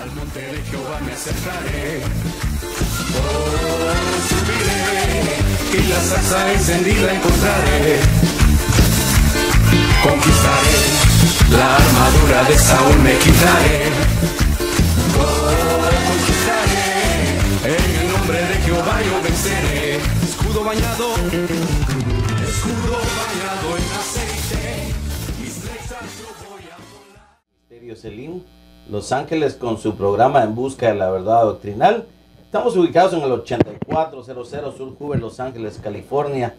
Al monte de Jehová me acercaré, oh, subiré, y la zarza encendida encontraré. Conquistaré, la armadura de Saúl me quitaré, oh, conquistaré, en el nombre de Jehová yo venceré. Escudo bañado en aceite, mis flechas yo voy a volar. Ministerio Selim, Los Ángeles, con su programa En Busca de la Verdad Doctrinal. Estamos ubicados en el 8400 Sur Hoover, Los Ángeles, California.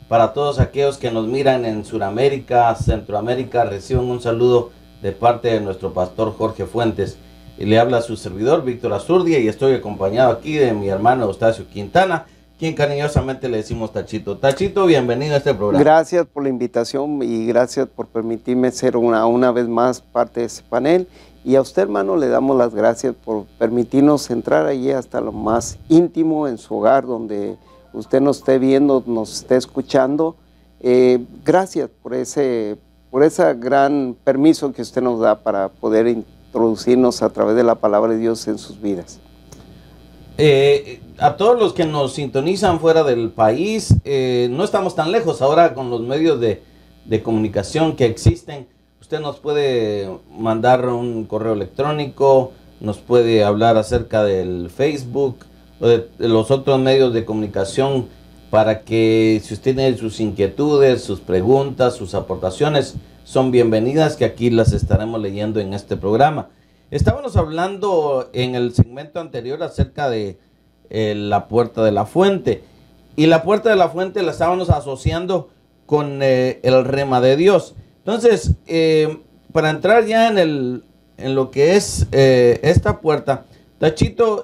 Para todos aquellos que nos miran en Sudamérica, Centroamérica, reciban un saludo de parte de nuestro pastor Jorge Fuentes. Y le habla su servidor, Víctor Azurdia, y estoy acompañado aquí de mi hermano Eustacio Quintana, quien cariñosamente le decimos Tachito. Tachito, bienvenido a este programa. Gracias por la invitación y gracias por permitirme ser una vez más parte de este panel. Y a usted, hermano, le damos las gracias por permitirnos entrar allí hasta lo más íntimo en su hogar, donde usted nos esté viendo, nos esté escuchando. Gracias por ese gran permiso que usted nos da para poder introducirnos a través de la palabra de Dios en sus vidas. A todos los que nos sintonizan fuera del país, no estamos tan lejos ahora con los medios de comunicación que existen. Usted nos puede mandar un correo electrónico, nos puede hablar acerca del Facebook o de los otros medios de comunicación para que, si usted tiene sus inquietudes, sus preguntas, sus aportaciones, son bienvenidas, que aquí las estaremos leyendo en este programa. Estábamos hablando en el segmento anterior acerca de la puerta de la fuente, y la puerta de la fuente la estábamos asociando con el rema de Dios. Entonces, para entrar ya en lo que es esta puerta, Tachito,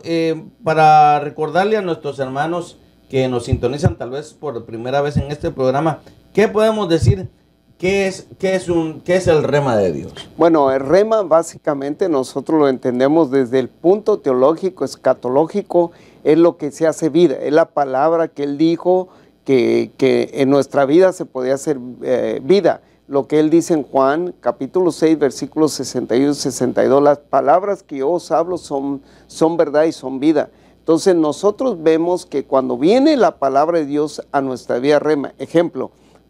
para recordarle a nuestros hermanos que nos sintonizan tal vez por primera vez en este programa, ¿qué podemos decir? ¿Qué es el rema de Dios? Bueno, el rema básicamente nosotros lo entendemos desde el punto teológico, escatológico, es lo que se hace vida, es la palabra que Él dijo que en nuestra vida se podía hacer vida. Lo que Él dice en Juan, capítulo 6, versículos 61 y 62, las palabras que yo os hablo son verdad y son vida. Entonces nosotros vemos que cuando viene la palabra de Dios a nuestra vida rema,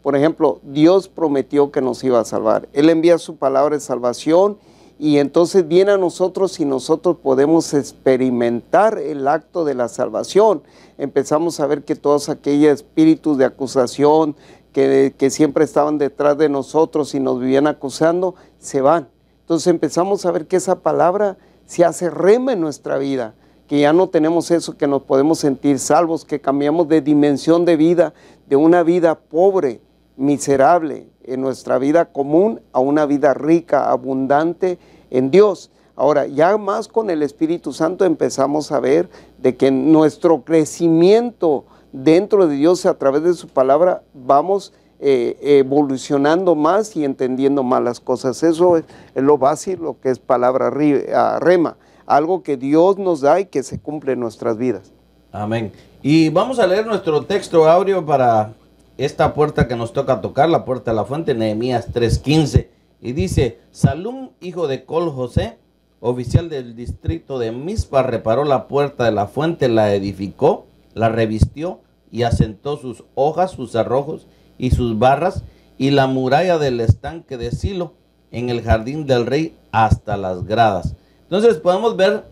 por ejemplo, Dios prometió que nos iba a salvar. Él envía su palabra de salvación y entonces viene a nosotros y nosotros podemos experimentar el acto de la salvación. Empezamos a ver que todos aquellos espíritus de acusación que siempre estaban detrás de nosotros y nos vivían acusando, se van. Entonces empezamos a ver que esa palabra se hace rema en nuestra vida, que ya no tenemos eso, que nos podemos sentir salvos, que cambiamos de dimensión de vida, de una vida pobre, miserable en nuestra vida común a una vida rica, abundante en Dios. Ahora, ya más con el Espíritu Santo empezamos a ver de que nuestro crecimiento dentro de Dios a través de su palabra vamos evolucionando más y entendiendo más las cosas. Eso es lo básico, lo que es palabra rema, algo que Dios nos da y que se cumple en nuestras vidas. Amén. Y vamos a leer nuestro texto áureo para esta puerta que nos toca tocar, la puerta de la fuente, Nehemías 3:15. Y dice: Salum, hijo de Col José, oficial del distrito de Mizpa, reparó la puerta de la fuente, la edificó, la revistió y asentó sus hojas, sus cerrojos y sus barras, y la muralla del estanque de Silo en el jardín del rey hasta las gradas. Entonces podemos ver,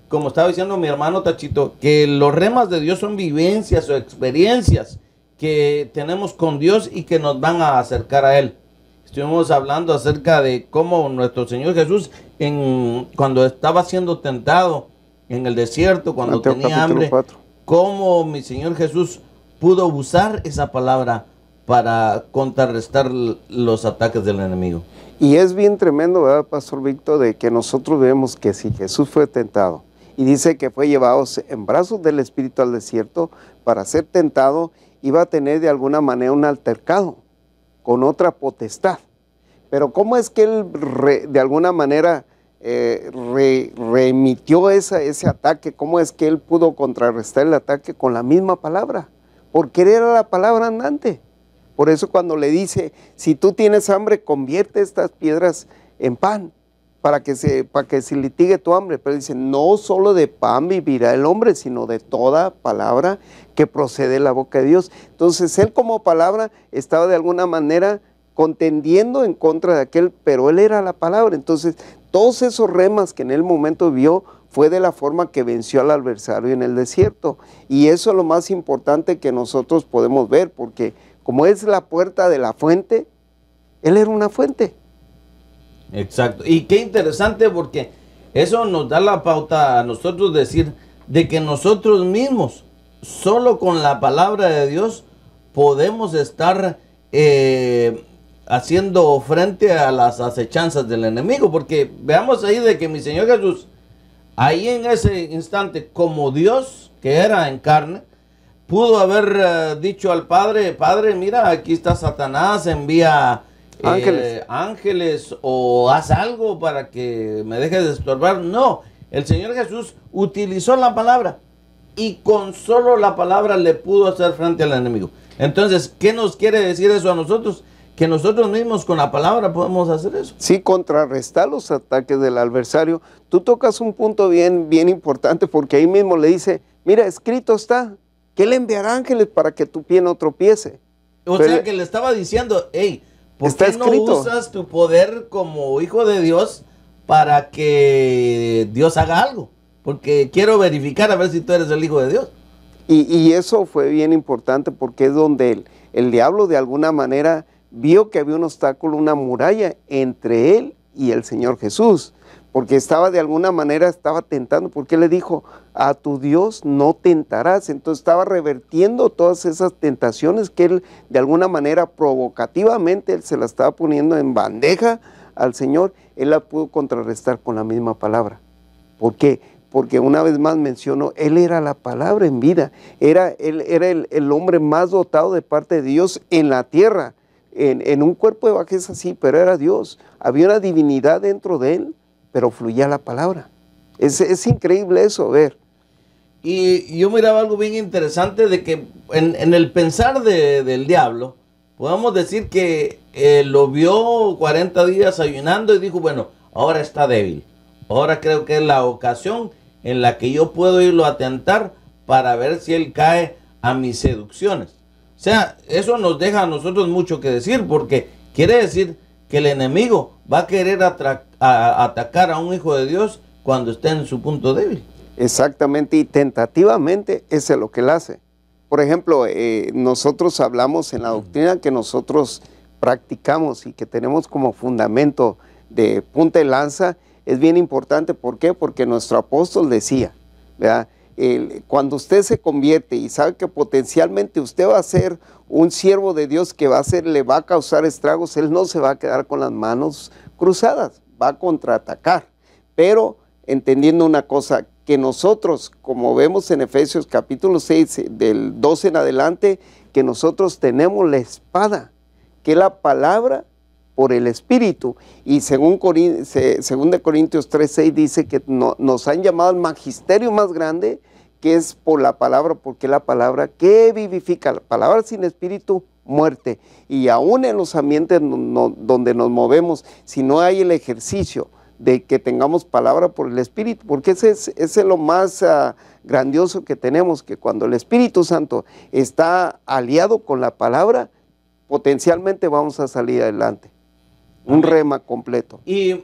como estaba diciendo mi hermano Tachito, que los remas de Dios son vivencias o experiencias que tenemos con Dios y que nos van a acercar a Él. Estuvimos hablando acerca de cómo nuestro Señor Jesús, cuando estaba siendo tentado en el desierto, cuando Mateo tenía hambre, 4. cómo mi Señor Jesús pudo usar esa palabra para contrarrestar los ataques del enemigo. Y es bien tremendo, ¿verdad, Pastor Víctor? De que nosotros vemos que si Jesús fue tentado y dice que fue llevado en brazos del Espíritu al desierto para ser tentado, iba a tener de alguna manera un altercado con otra potestad. Pero ¿cómo es que él de alguna manera remitió ese ataque? ¿Cómo es que él pudo contrarrestar el ataque con la misma palabra? Porque era la palabra andante. Por eso cuando le dice, si tú tienes hambre, convierte estas piedras en pan. para que se litigue tu hambre. Pero dice, no solo de pan vivirá el hombre, sino de toda palabra que procede de la boca de Dios. Entonces él como palabra estaba de alguna manera contendiendo en contra de aquel, pero él era la palabra. Entonces todos esos remas que en el momento vio fue de la forma que venció al adversario en el desierto. Y eso es lo más importante que nosotros podemos ver, porque como es la puerta de la fuente, él era una fuente. Exacto. Y qué interesante, porque eso nos da la pauta a nosotros decir de que nosotros mismos, solo con la palabra de Dios, podemos estar haciendo frente a las acechanzas del enemigo. Porque veamos ahí de que mi Señor Jesús, ahí en ese instante, como Dios que era en carne, pudo haber dicho al Padre, Padre, mira, aquí está Satanás, envía ángeles o haz algo para que me dejes de estorbar. No, el Señor Jesús utilizó la palabra y con solo la palabra le pudo hacer frente al enemigo. Entonces, ¿qué nos quiere decir eso a nosotros? Que nosotros mismos con la palabra podemos hacer eso. Sí, contrarrestar los ataques del adversario. Tú tocas un punto bien importante, porque ahí mismo le dice, mira, escrito está, que él enviará ángeles para que tu pie no tropiece. O sea que le estaba diciendo, hey, ¿por qué no usas tu poder como hijo de Dios para que Dios haga algo? Porque quiero verificar a ver si tú eres el hijo de Dios. Y eso fue bien importante, porque es donde el diablo de alguna manera vio que había un obstáculo, una muralla entre él y el Señor Jesús, porque estaba de alguna manera, estaba tentando, porque le dijo, a tu Dios no tentarás. Entonces estaba revertiendo todas esas tentaciones que él de alguna manera provocativamente él se la estaba poniendo en bandeja al Señor. Él la pudo contrarrestar con la misma palabra. ¿Por qué? Porque una vez más menciono, él era la palabra en vida, él era el hombre más dotado de parte de Dios en la tierra, en un cuerpo de bajeza sí, pero era Dios, había una divinidad dentro de él, pero fluía la palabra. Es increíble eso, ver. Y yo miraba algo bien interesante de que en el pensar del diablo, podemos decir que lo vio 40 días ayunando y dijo, bueno, ahora está débil. Ahora creo que es la ocasión en la que yo puedo irlo a tentar para ver si él cae a mis seducciones. O sea, eso nos deja a nosotros mucho que decir, porque quiere decir que el enemigo va a querer atacar a un hijo de Dios cuando esté en su punto débil. Exactamente, y tentativamente eso es lo que él hace. Por ejemplo, nosotros hablamos en la doctrina que nosotros practicamos y que tenemos como fundamento de punta de lanza, es bien importante. ¿Por qué? Porque nuestro apóstol decía, ¿verdad? Cuando usted se convierte y sabe que potencialmente usted va a ser un siervo de Dios que le va a causar estragos, él no se va a quedar con las manos cruzadas, va a contraatacar. Pero entendiendo una cosa, que nosotros, como vemos en Efesios capítulo 6, del 12 en adelante, que nosotros tenemos la espada, que es la palabra por el Espíritu. Y según de Corintios 3:6 dice que nos han llamado al magisterio más grande, que es por la palabra, porque la palabra que vivifica, la palabra sin espíritu, muerte. Y aún en los ambientes donde nos movemos, si no hay el ejercicio de que tengamos palabra por el Espíritu, porque ese es lo más grandioso que tenemos, que cuando el Espíritu Santo está aliado con la palabra, potencialmente vamos a salir adelante. Un rema completo. Y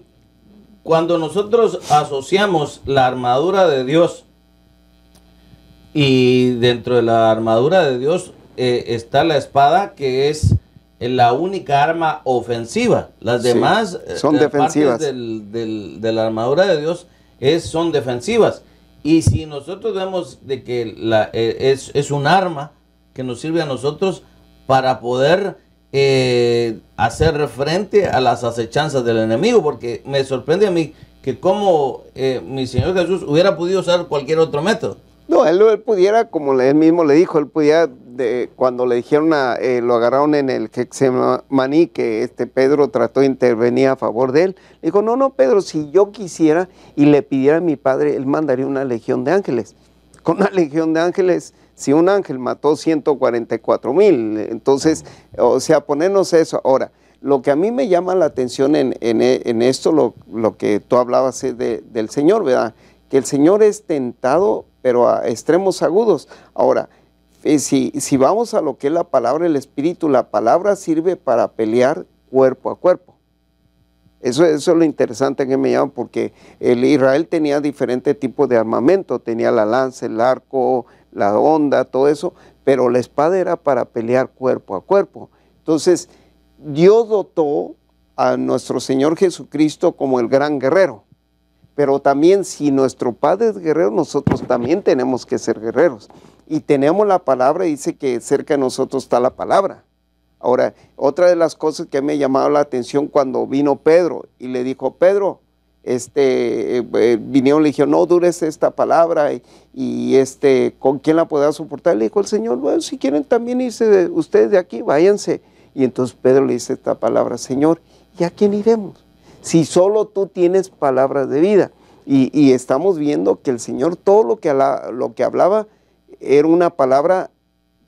cuando nosotros asociamos la armadura de Dios, y dentro de la armadura de Dios está la espada, que es la única arma ofensiva. Las demás son defensivas. Partes de la armadura de Dios son defensivas. Y si nosotros vemos de que es un arma que nos sirve a nosotros para poder hacer frente a las acechanzas del enemigo, porque me sorprende a mí que como mi Señor Jesús hubiera podido usar cualquier otro método. No, él pudiera, como él mismo le dijo, él pudiera, cuando le dijeron, lo agarraron en el Getsemaní, que Pedro trató de intervenir a favor de él, le dijo, no, Pedro, si yo quisiera y le pidiera a mi padre, él mandaría una legión de ángeles. Con una legión de ángeles, si un ángel mató 144,000, entonces, o sea, ponernos eso. Ahora, lo que a mí me llama la atención en esto, lo que tú hablabas del Señor, ¿verdad? Que el Señor es tentado, pero a extremos agudos. Ahora, si vamos a lo que es la palabra del Espíritu, la palabra sirve para pelear cuerpo a cuerpo. Eso es lo interesante que me llama, porque el Israel tenía diferentes tipos de armamento, tenía la lanza, el arco, la honda, todo eso, pero la espada era para pelear cuerpo a cuerpo. Entonces, Dios dotó a nuestro Señor Jesucristo como el gran guerrero, pero también si nuestro Padre es guerrero, nosotros también tenemos que ser guerreros. Y tenemos la palabra, dice que cerca de nosotros está la palabra. Ahora, otra de las cosas que me ha llamado la atención cuando vino Pedro y le dijo, Pedro, vinieron y le dijeron, no dures esta palabra y ¿con quién la podrá soportar? Le dijo el Señor, bueno, si quieren también irse ustedes de aquí, váyanse. Y entonces Pedro le dice esta palabra, Señor, ¿y a quién iremos? Si solo tú tienes palabras de vida. Y estamos viendo que el Señor todo lo que hablaba era una palabra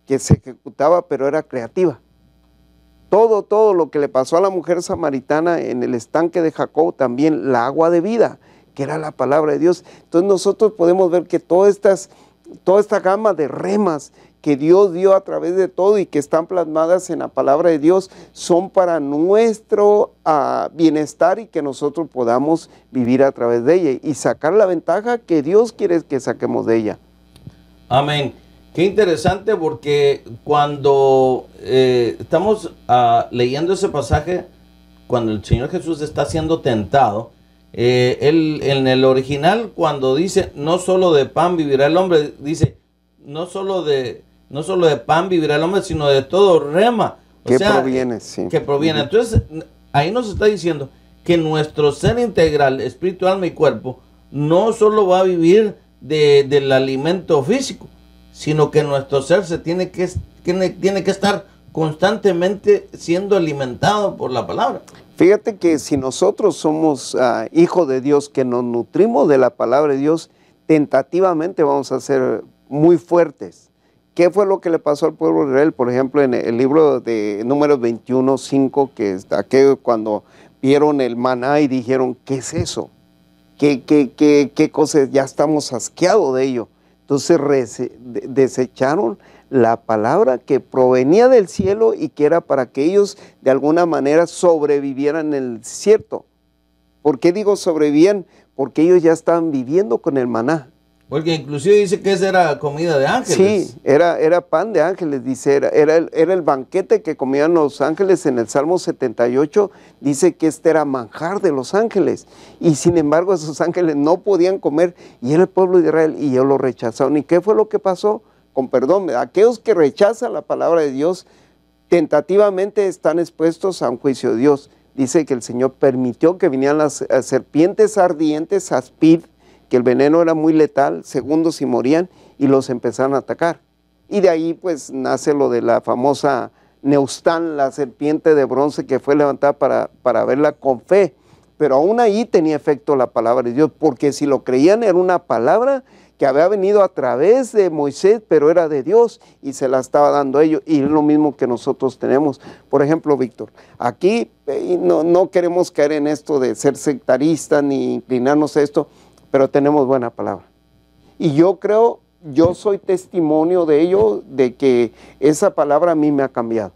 que se ejecutaba, pero era creativa. Todo lo que le pasó a la mujer samaritana en el estanque de Jacob, también la agua de vida, que era la palabra de Dios. Entonces nosotros podemos ver que toda esta gama de remas que Dios dio a través de todo y que están plasmadas en la palabra de Dios, son para nuestro bienestar y que nosotros podamos vivir a través de ella y sacar la ventaja que Dios quiere que saquemos de ella. Amén. Qué interesante, porque cuando estamos leyendo ese pasaje, cuando el Señor Jesús está siendo tentado, él, en el original, cuando dice no solo de pan vivirá el hombre, dice no solo de pan vivirá el hombre, sino de todo rema. O sea, proviene, sí. Que proviene. Entonces, ahí nos está diciendo que nuestro ser integral, espíritu, alma y cuerpo, no solo va a vivir del alimento físico, sino que nuestro ser se tiene que estar constantemente siendo alimentado por la palabra. Fíjate que si nosotros somos hijos de Dios, que nos nutrimos de la palabra de Dios, tentativamente vamos a ser muy fuertes. ¿Qué fue lo que le pasó al pueblo de Israel? Por ejemplo, en el libro de Números 21:5, que es aquello cuando vieron el maná y dijeron, ¿qué es eso? ¿Qué cosa es? Ya estamos asqueados de ello. Entonces desecharon la palabra que provenía del cielo y que era para que ellos de alguna manera sobrevivieran en el desierto. ¿Por qué digo sobrevivían? Porque ellos ya estaban viviendo con el maná. Porque inclusive dice que esa era comida de ángeles. Sí, era pan de ángeles, dice, era el banquete que comían los ángeles. En el Salmo 78 dice que este era manjar de los ángeles. Y sin embargo esos ángeles no podían comer y era el pueblo de Israel y ellos lo rechazaron. ¿Y qué fue lo que pasó? Con perdón, aquellos que rechazan la palabra de Dios tentativamente están expuestos a un juicio de Dios. Dice que el Señor permitió que vinieran las serpientes ardientes, aspid, que el veneno era muy letal, segundos y morían, y los empezaron a atacar. Y de ahí pues nace lo de la famosa Neustán, la serpiente de bronce que fue levantada para verla con fe. Pero aún ahí tenía efecto la palabra de Dios, porque si lo creían era una palabra que había venido a través de Moisés, pero era de Dios y se la estaba dando a ellos. Y es lo mismo que nosotros tenemos. Por ejemplo, Víctor, aquí no queremos caer en esto de ser sectaristas ni inclinarnos a esto, pero tenemos buena palabra. Y yo soy testimonio de ello, de que esa palabra a mí me ha cambiado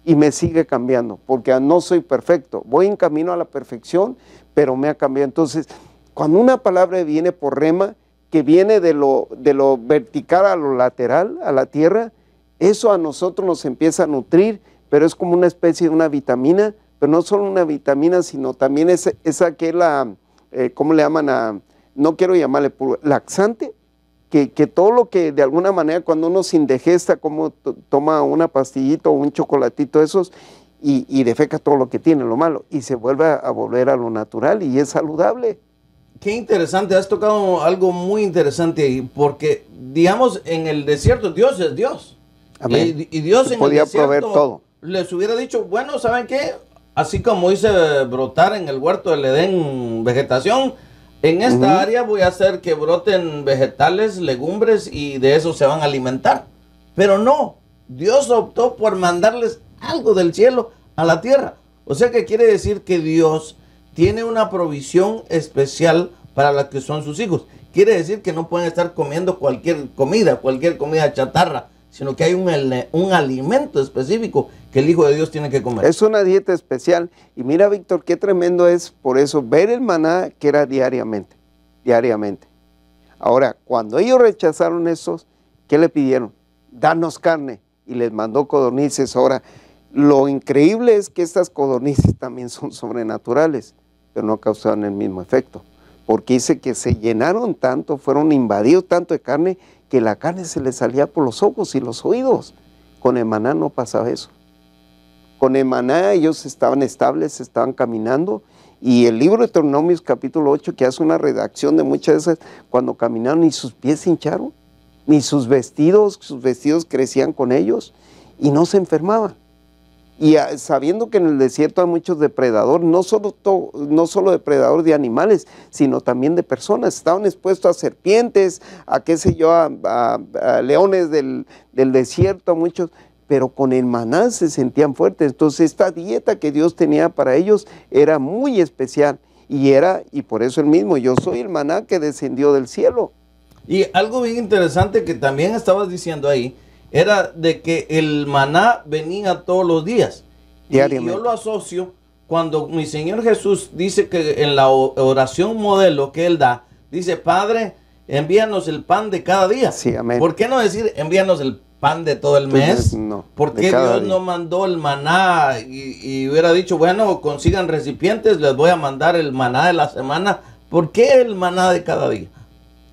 y me sigue cambiando, porque no soy perfecto, voy en camino a la perfección, pero me ha cambiado. Entonces, cuando una palabra viene por rema, que viene de lo vertical a lo lateral, a la tierra, eso a nosotros nos empieza a nutrir, pero es como una especie de una vitamina, pero no solo una vitamina, sino también esa que es la, ¿cómo le llaman? No quiero llamarle laxante, que todo lo que de alguna manera cuando uno se indigesta, como toma una pastillita o un chocolatito esos y defeca todo lo que tiene, lo malo, y se vuelve a volver a lo natural y es saludable. Qué interesante, has tocado algo muy interesante ahí, porque digamos en el desierto Dios es Dios. Amén. Y Dios en podía el desierto proveer todo. Les hubiera dicho, bueno, ¿saben qué? Así como hice brotar en el huerto del Edén vegetación, en esta área voy a hacer que broten vegetales, legumbres y de eso se van a alimentar. Pero no, Dios optó por mandarles algo del cielo a la tierra. O sea que quiere decir que Dios tiene una provisión especial para los que son sus hijos. Quiere decir que no pueden estar comiendo cualquier comida chatarra, sino que hay un alimento específico que el Hijo de Dios tiene que comer. Es una dieta especial. Y mira, Víctor, qué tremendo es por eso ver el maná que era diariamente. Ahora, cuando ellos rechazaron esos, ¿qué le pidieron? Danos carne. Y les mandó codornices. Ahora, lo increíble es que estas codornices también son sobrenaturales, pero no causaban el mismo efecto. Porque dice que se llenaron tanto, fueron invadidos tanto de carne, que la carne se les salía por los ojos y los oídos. Con el maná no pasaba eso. Con el maná ellos estaban estables, estaban caminando, y el libro de Deuteronomios capítulo 8, que hace una redacción de muchas de esas, cuando caminaron ni sus pies se hincharon, ni sus vestidos crecían con ellos, y no se enfermaban. Y sabiendo que en el desierto hay muchos depredadores, no solo depredadores de animales, sino también de personas. Estaban expuestos a serpientes, a qué sé yo, a leones del desierto, a muchos, pero con el maná se sentían fuertes. Entonces esta dieta que Dios tenía para ellos era muy especial. Y por eso el mismo, yo soy el maná que descendió del cielo. Y algo bien interesante que también estabas diciendo ahí, era de que el maná venía todos los días. Diariamente. Y yo lo asocio cuando mi Señor Jesús dice que en la oración modelo que Él da, dice, Padre, envíanos el pan de cada día. Sí, amén. ¿Por qué no decir, envíanos el pan de todo el mes? No, ¿Por qué Dios no mandó el maná y hubiera dicho, bueno, consigan recipientes, les voy a mandar el maná de la semana? ¿Por qué el maná de cada día?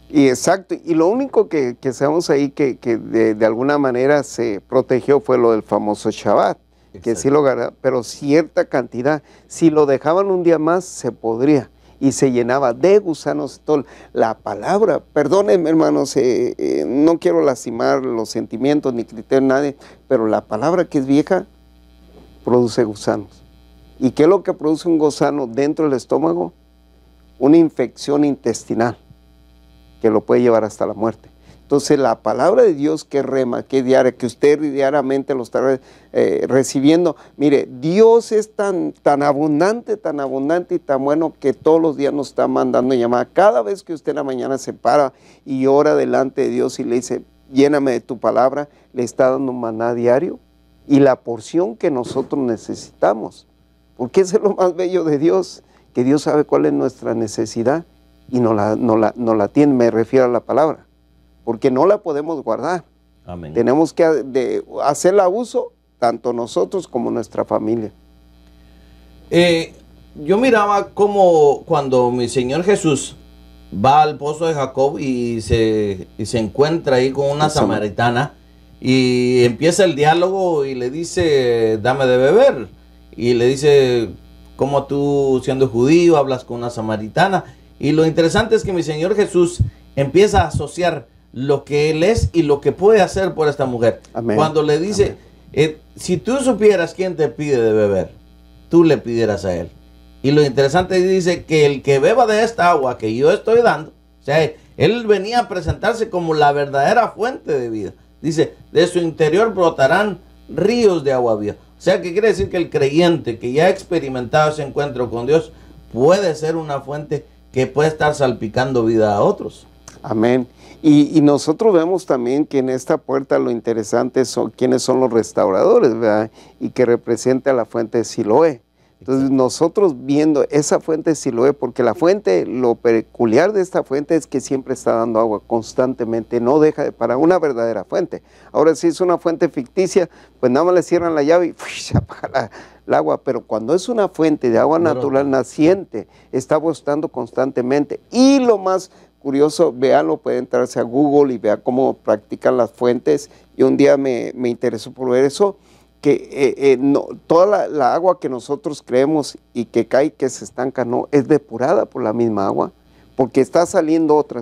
Y exacto, y lo único que sabemos ahí que de alguna manera se protegió fue lo del famoso Shabbat, que sí lo ganaba, pero cierta cantidad, si lo dejaban un día más se podría, y se llenaba de gusanos. Todo. La palabra, perdónenme hermanos, no quiero lastimar los sentimientos ni criticar a nadie, pero la palabra que es vieja produce gusanos. ¿Y qué es lo que produce un gusano dentro del estómago? Una infección intestinal, que lo puede llevar hasta la muerte. Entonces la palabra de Dios que rema, que es diaria, que usted diariamente lo está recibiendo, mire, Dios es tan abundante y tan bueno que todos los días nos está mandando llamada. Cada vez que usted en la mañana se para y ora delante de Dios y le dice, lléname de tu palabra, le está dando un maná diario y la porción que nosotros necesitamos. Porque eso es lo más bello de Dios, que Dios sabe cuál es nuestra necesidad y no la tiene, me refiero a la palabra, porque no la podemos guardar. Amén. Tenemos que hacerla uso, tanto nosotros como nuestra familia. Yo miraba como cuando mi Señor Jesús va al pozo de Jacob y se encuentra ahí con una samaritana y empieza el diálogo y le dice, dame de beber. Y le dice, ¿cómo tú siendo judío hablas con una samaritana? Y lo interesante es que mi Señor Jesús empieza a asociar lo que Él es y lo que puede hacer por esta mujer. Amén. Cuando le dice, si tú supieras quién te pide de beber, tú le pidieras a Él. Y lo interesante dice que el que beba de esta agua que yo estoy dando, o sea, Él venía a presentarse como la verdadera fuente de vida. Dice, de su interior brotarán ríos de agua viva. O sea, que quiere decir que el creyente que ya ha experimentado ese encuentro con Dios puede ser una fuente que puede estar salpicando vida a otros. Amén. Y nosotros vemos también que en esta puerta lo interesante son quiénes son los restauradores, ¿verdad? Y que representa la fuente de Siloé. Entonces nosotros viendo esa fuente de Siloé, porque la fuente, lo peculiar de esta fuente es que siempre está dando agua constantemente, no deja de para una verdadera fuente. Ahora si es una fuente ficticia, pues nada más le cierran la llave y se apaga el agua, pero cuando es una fuente de agua natural naciente, está brotando constantemente. Y lo más curioso, véanlo, puede entrarse a Google y vea cómo practican las fuentes. Y un día me interesó por ver eso, que toda la agua que nosotros creemos y que cae, que se estanca, no, es depurada por la misma agua, porque está saliendo otra.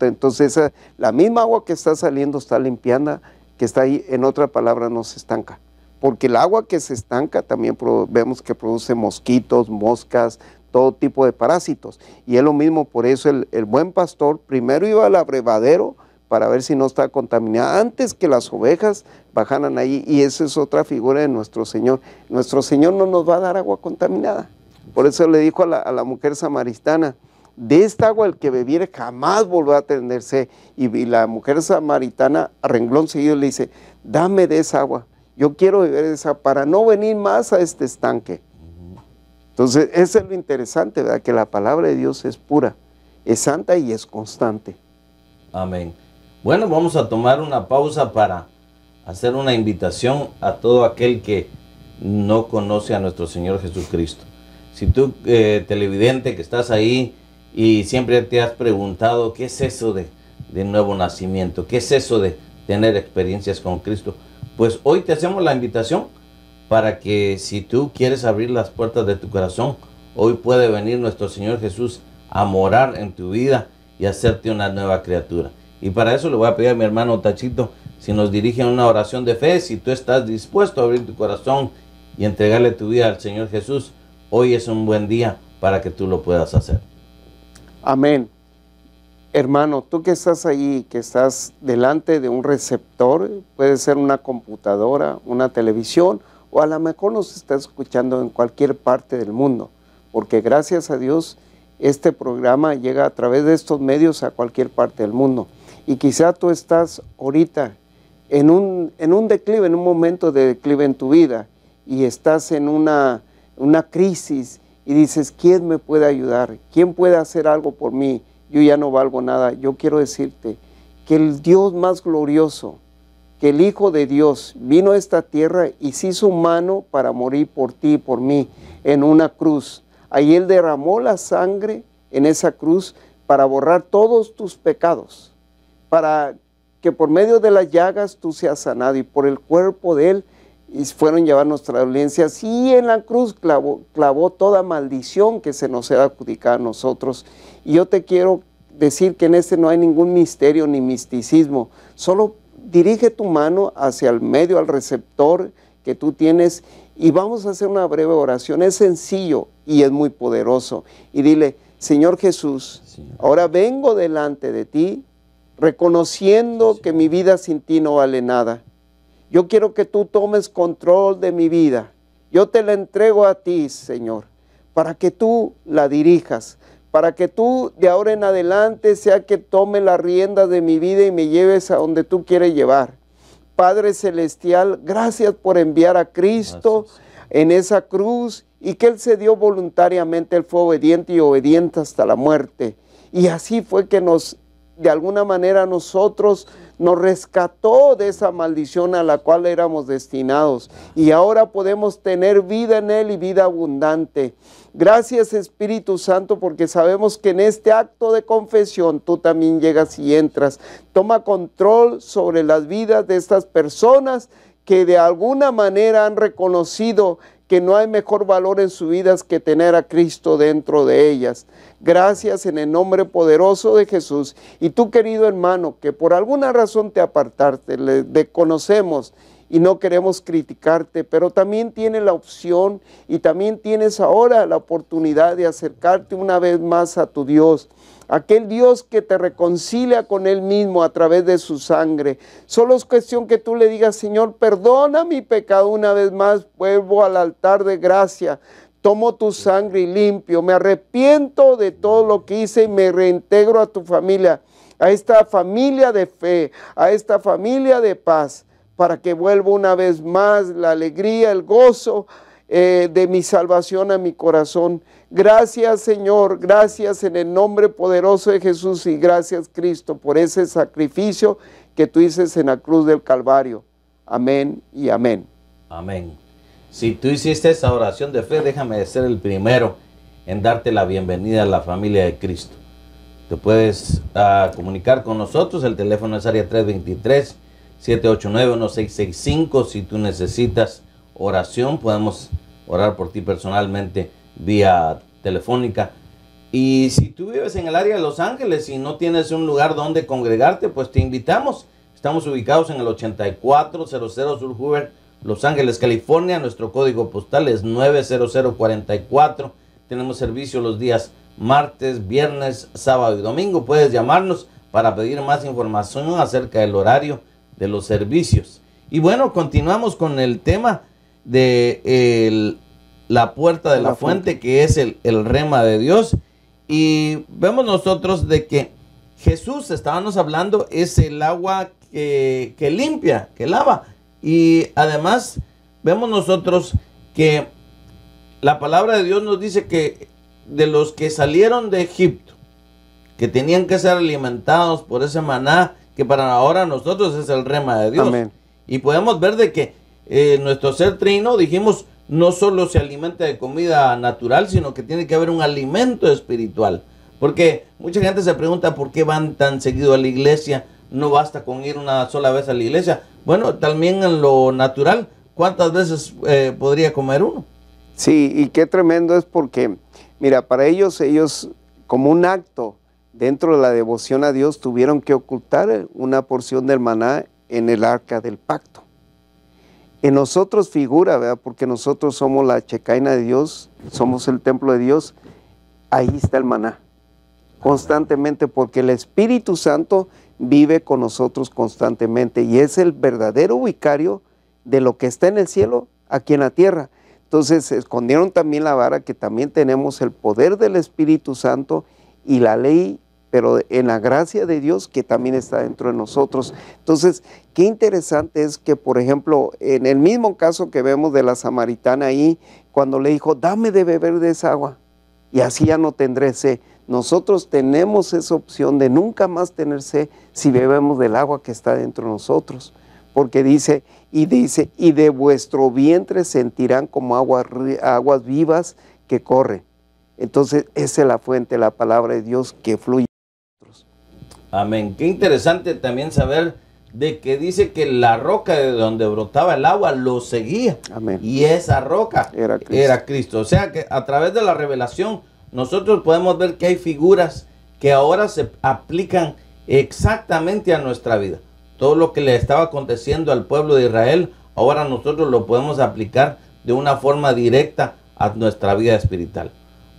Entonces la misma agua que está saliendo está limpiando, que está ahí, en otra palabra, no se estanca. Porque el agua que se estanca también vemos que produce mosquitos, moscas, todo tipo de parásitos. Y es lo mismo, por eso el buen pastor primero iba al abrevadero para ver si no está contaminada, antes que las ovejas bajaran ahí, y esa es otra figura de nuestro Señor. Nuestro Señor no nos va a dar agua contaminada. Por eso le dijo a la mujer samaritana, de esta agua el que bebiere jamás volverá a tener sed. Y la mujer samaritana, a renglón seguido, le dice, dame de esa agua, yo quiero beber de esa para no venir más a este estanque. Entonces, eso es lo interesante, ¿verdad? Que la palabra de Dios es pura, es santa y es constante. Amén. Bueno, vamos a tomar una pausa para hacer una invitación a todo aquel que no conoce a nuestro Señor Jesucristo. Si tú, televidente que estás ahí y siempre te has preguntado, ¿qué es eso de nuevo nacimiento? ¿Qué es eso de tener experiencias con Cristo? Pues hoy te hacemos la invitación para que si tú quieres abrir las puertas de tu corazón, hoy puede venir nuestro Señor Jesús a morar en tu vida y hacerte una nueva criatura. Y para eso le voy a pedir a mi hermano Tachito si nos dirige a una oración de fe. Si tú estás dispuesto a abrir tu corazón y entregarle tu vida al Señor Jesús, hoy es un buen día para que tú lo puedas hacer. Amén. Hermano, tú que estás ahí, que estás delante de un receptor, puede ser una computadora, una televisión, o a lo mejor nos estás escuchando en cualquier parte del mundo, porque gracias a Dios este programa llega a través de estos medios a cualquier parte del mundo. Y quizá tú estás ahorita en un declive, en un momento de declive en tu vida, y estás en una crisis, y dices, ¿quién me puede ayudar? ¿Quién puede hacer algo por mí? Yo ya no valgo nada. Yo quiero decirte que el Dios más glorioso, que el Hijo de Dios vino a esta tierra y se hizo humano para morir por ti y por mí en una cruz. Ahí Él derramó la sangre en esa cruz para borrar todos tus pecados, para que por medio de las llagas tú seas sanado, y por el cuerpo de Él y fueron llevar nuestras dolencias, y en la cruz clavó toda maldición que se nos era adjudicada a nosotros. Y yo te quiero decir que en este no hay ningún misterio ni misticismo, solo dirige tu mano hacia el medio, al receptor que tú tienes, y vamos a hacer una breve oración. Es sencillo y es muy poderoso. Y dile, Señor Jesús, ahora vengo delante de ti, reconociendo que mi vida sin ti no vale nada. Yo quiero que tú tomes control de mi vida. Yo te la entrego a ti, Señor, para que tú la dirijas, para que tú de ahora en adelante sea que tome la rienda de mi vida y me lleves a donde tú quieres llevar. Padre Celestial, gracias por enviar a Cristo en esa cruz, y que Él se dio voluntariamente. Él fue obediente y obediente hasta la muerte. Y así fue que de alguna manera nosotros nos rescató de esa maldición a la cual éramos destinados, y ahora podemos tener vida en Él y vida abundante. Gracias, Espíritu Santo, porque sabemos que en este acto de confesión tú también llegas y entras. Toma control sobre las vidas de estas personas que de alguna manera han reconocido que no hay mejor valor en sus vidas que tener a Cristo dentro de ellas. Gracias en el nombre poderoso de Jesús. Y tú, querido hermano, que por alguna razón te apartaste, le conocemos y no queremos criticarte, pero también tienes la opción y también tienes ahora la oportunidad de acercarte una vez más a tu Dios. Aquel Dios que te reconcilia con Él mismo a través de su sangre. Solo es cuestión que tú le digas, Señor, perdona mi pecado una vez más, vuelvo al altar de gracia, tomo tu sangre y limpio, me arrepiento de todo lo que hice y me reintegro a tu familia, a esta familia de fe, a esta familia de paz, para que vuelva una vez más la alegría, el gozo de mi salvación a mi corazón. Gracias, Señor, gracias en el nombre poderoso de Jesús, y gracias, Cristo, por ese sacrificio que tú hiciste en la cruz del Calvario. Amén y amén. Amén. Si tú hiciste esa oración de fe, déjame ser el primero en darte la bienvenida a la familia de Cristo. Te puedes comunicar con nosotros, el teléfono es área 323-789-1665. Si tú necesitas oración, podemos orar por ti personalmente vía telefónica. Y si tú vives en el área de Los Ángeles y no tienes un lugar donde congregarte, pues te invitamos. Estamos ubicados en el 8400 Sur Hoover, Los Ángeles, California. Nuestro código postal es 90044. Tenemos servicio los días martes, viernes, sábado y domingo. Puedes llamarnos para pedir más información acerca del horario de los servicios. Y bueno, continuamos con el tema de la puerta de la fuente, que es el rema de Dios. Y vemos nosotros de que Jesús, estábamos hablando, es el agua que limpia, que lava. Y además vemos nosotros que la palabra de Dios nos dice que de los que salieron de Egipto, que tenían que ser alimentados por ese maná, que para ahora nosotros es el rema de Dios. Amén. Y podemos ver de que nuestro ser trino, dijimos, no solo se alimenta de comida natural, sino que tiene que haber un alimento espiritual. Porque mucha gente se pregunta por qué van tan seguido a la iglesia, no basta con ir una sola vez a la iglesia. Bueno, también en lo natural, ¿cuántas veces podría comer uno? Sí, y qué tremendo es porque, mira, para ellos como un acto dentro de la devoción a Dios, tuvieron que ocultar una porción del maná en el arca del pacto. En nosotros figura, ¿verdad? Porque nosotros somos la checaina de Dios, somos el templo de Dios, ahí está el maná, constantemente, porque el Espíritu Santo vive con nosotros constantemente y es el verdadero vicario de lo que está en el cielo, aquí en la tierra. Entonces escondieron también la vara, que también tenemos el poder del Espíritu Santo y la ley, pero en la gracia de Dios que también está dentro de nosotros. Entonces, qué interesante es que, por ejemplo, en el mismo caso que vemos de la samaritana ahí, cuando le dijo, dame de beber de esa agua, y así ya no tendré sed. Nosotros tenemos esa opción de nunca más tener sed si bebemos del agua que está dentro de nosotros. Porque dice, y de vuestro vientre sentirán como aguas vivas que corren. Entonces, esa es la fuente, la palabra de Dios que fluye. Amén. Qué interesante también saber de que dice que la roca de donde brotaba el agua lo seguía. Amén. Y esa roca era Cristo. O sea que a través de la revelación nosotros podemos ver que hay figuras que ahora se aplican exactamente a nuestra vida. Todo lo que le estaba aconteciendo al pueblo de Israel, ahora nosotros lo podemos aplicar de una forma directa a nuestra vida espiritual.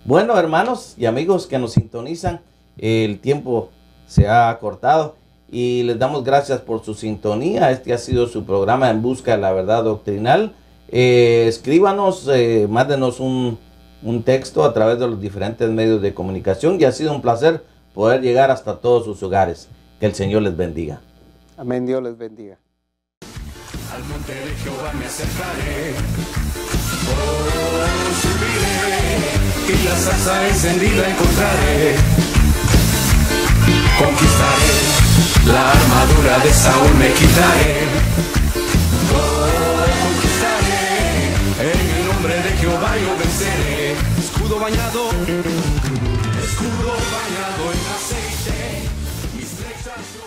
Bueno, hermanos y amigos que nos sintonizan, el tiempo se ha cortado y les damos gracias por su sintonía. Este ha sido su programa En Busca de la Verdad Doctrinal. Escríbanos, mándenos un texto a través de los diferentes medios de comunicación y ha sido un placer poder llegar hasta todos sus hogares. Que el Señor les bendiga. Amén, Dios les bendiga. Al monte de Jehová me acercaré, subiré, y la zarza encendida encontraré. Conquistaré, la armadura de Saúl me quitaré. Conquistaré, en el nombre de Jehová yo venceré. Escudo bañado en aceite, mis flechas yo